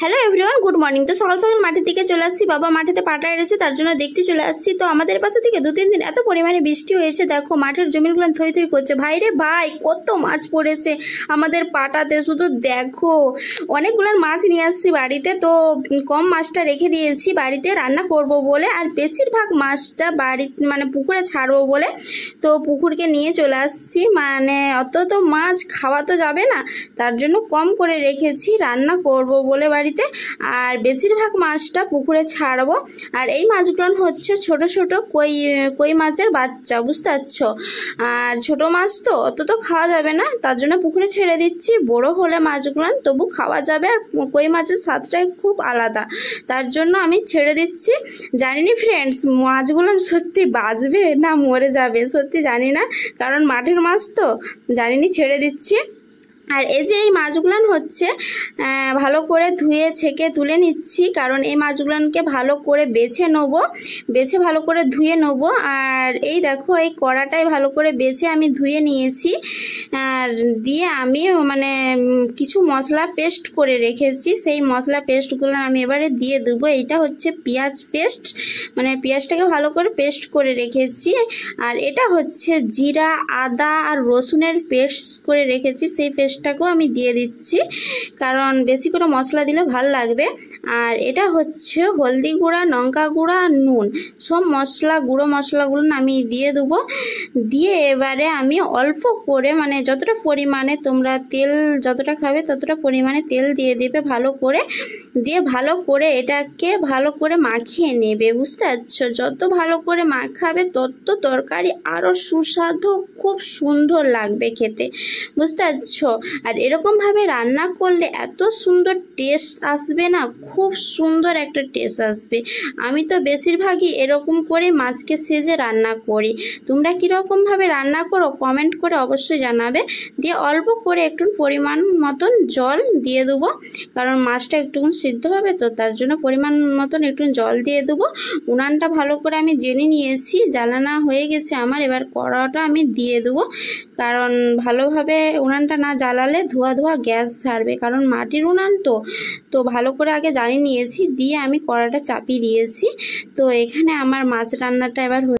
Hello everyone, good morning. তো সকাল সকাল মাঠের দিকে চলে আসছি, বাবা মাঠেতে পাটা এড়েছে, তার জন্য দেখতে চলে আসছি। তো আমাদের পাশে থেকে 2-3 দিন এত পরিমাণে বৃষ্টি হয়েছে, দেখো মাঠের জমিগুলো থই থই করছে। ভাই রে ভাই, কত মাছ পড়েছে আমাদের পাটাতে, শুধু দেখো। অনেকগুলো মাছ নিয়ে আসছি বাড়িতে, তো কম মাছটা রেখে দিয়েছি বাড়িতে রান্না করব বলে, আর বেশিরভাগ মাছটা বাড়ি মানে পুকুরে ছাড়বো বলে তো পুকুরকে নিয়ে চলে আসছি। মানে অত তো মাছ খাওয়া তো যাবে না, তার জন্য কম করে রেখেছি রান্না করব বলে বাড়িতে, আর বেশিরভাগ মাছটা পুকুরে ছাড়বো। আর এই মাছগুলো হচ্ছে ছোট ছোট কই মাছের বাচ্চা, বুঝতে পারছো। আর ছোট মাছ তো অত তো খাওয়া যাবে না, তার জন্য পুকুরে ছেড়ে দিচ্ছি। বড় হলে মাছগুলো তবু খাওয়া যাবে, আর কই মাছের স্বাদটাই খুব আলাদা, তার জন্য আমি ছেড়ে দিচ্ছি। জানি না ফ্রেন্ডস, মাছগুলো সত্যি বাঁচবে না মরে যাবে, সত্যি জানি না, কারণ মাঠের মাছ তো জানি না, ছেড়ে দিচ্ছি। আর এই যে এই মাছগুলো হচ্ছে ভালো করে ধুয়ে ছেঁকে তুলে নিচ্ছি, কারণ এই মাছগুলোকে ভালো করে বেছে ভালো করে ধুয়ে নেব। আর এই দেখো, এই কড়াটাই ভালো করে বেছে আমি ধুয়ে নিয়েছি, আর দিয়ে আমি মানে কিছু মশলা পেস্ট করে রেখেছি, সেই মশলা পেস্টগুলো আমি এবারে দিয়ে দেবো। এইটা হচ্ছে পেঁয়াজ পেস্ট, মানে পেঁয়াজটাকে ভালো করে পেস্ট করে রেখেছি। আর এটা হচ্ছে জিরা, আদা আর রসুনের পেস্ট করে রেখেছি, সেই পেস্টটাকেও আমি দিয়ে দিচ্ছি, কারণ বেশি করে মশলা দিলে ভালো লাগবে। আর এটা হচ্ছে হলদি গুঁড়া, লঙ্কা গুঁড়া আর নুন, সব গুঁড়ো মশলাগুলো আমি দিয়ে দেবো। দিয়ে এবারে আমি অল্প করে, মানে যতটা পরিমাণে তোমরা তেল যতটা খাবে ততটা পরিমাণে তেল দিয়ে দেবে ভালো করে, দিয়ে ভালো করে এটাকে ভালো করে মাখিয়ে নেবে, বুঝতে পারছো। যত ভালো করে মাখাবে তত তরকারি আরও সুস্বাদু, খুব সুন্দর লাগবে খেতে, বুঝতে পারছো। আর এরকমভাবে রান্না করলে এত সুন্দর টেস্ট আসবে না, খুব সুন্দর একটা টেস্ট আসবে। আমি তো বেশিরভাগই এরকম করে মাছকে সেজে রান্না করি। তোমরা কীরকমভাবে রান্না করো কমেন্ট করে অবশ্যই জানাবে। দিয়ে অল্প করে একটু পরিমাণ মতন জল দিয়ে দেবো, কারণ মাছটা একটুকুন সিদ্ধ হবে, তো তার জন্য পরিমাণ মতন একটু জল দিয়ে দেবো। উনানটা ভালো করে আমি জেনে নিয়েছি, জ্বালানা হয়ে গেছে আমার। এবার কড়াটা আমি দিয়ে দেবো, কারণ ভালোভাবে উনানটা না জ্বালালে ধোয়া ধোয়া গ্যাস ছাড়বে, কারণ মাটির উনান তো ভালো করে আগে জ্বালিয়ে নিয়েছি, দিয়ে আমি কড়াটা চাপিয়ে দিয়েছি। তো এখানে আমার মাছ রান্নাটা এবার